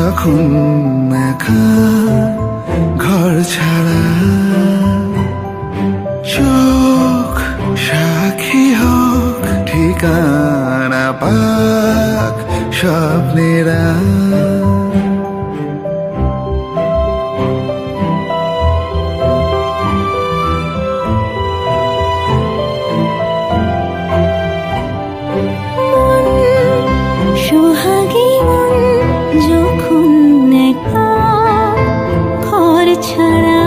যখন একা ঘর ছাড়া চোখ সাক্ষী হোক ঠিকানা পাক স্বপ্নেরা সোহাগী মন যখন একা ঘর ছাড়া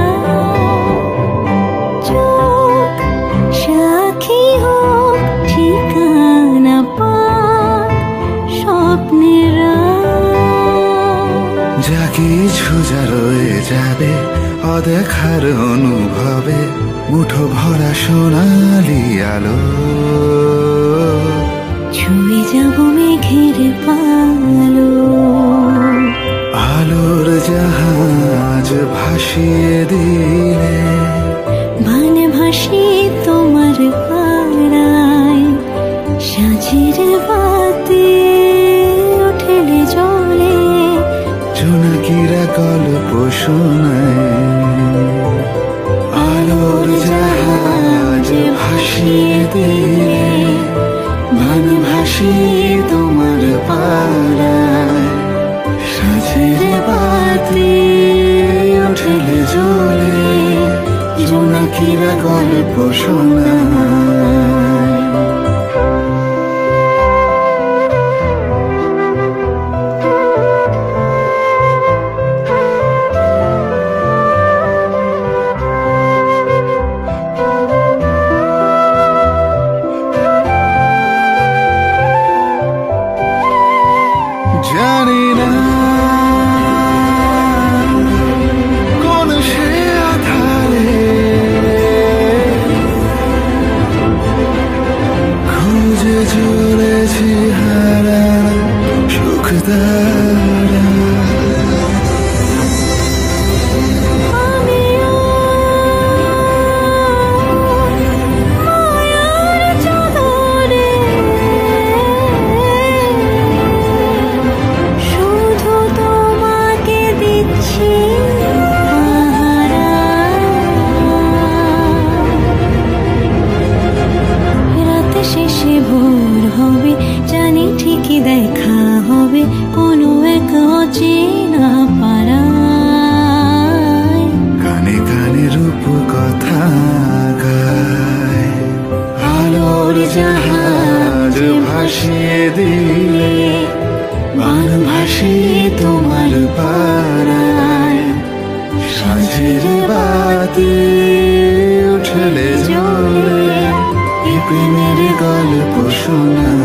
চোখ সাক্ষী হোক ঠিকানা পাক স্বপ্নেরা যা কিছু যা রয়ে যাবে অদেখার অনুভবে মুঠো ভরা সোনালি আলো ছুঁয়ে যাব মেঘের পালো আলোর জাহাজ ভাসিয়ে দিলে মানে ভাসি তোমার পাড়ায় সাজের বাতি উঠেলে জলে জোনাকিরা গল্প শোনায় আলোর জাহাজ ভাসিয়ে দিলে মানে ভাসি তোমার পাড়ায় সাজের বাতি উঠেলে জ্বলে জোনাকিরা গল্প শোনায় জানি না কোন সে আধারে খুঁজে চলেছি হারানো সুখ দ্বারা ভোর হবে জানি ঠিকই দেখা হবে কোনো এক অচেনা পাড়ায় কানে কানে রূপ কথা গায় আলোর জাহাজ ভাসিয়ে দিলে মান ভাসিয়ে তোমার পাড়ায় সাঁঝের বাতি উঠলে জ্বলে প্রেমের গল্প শোনা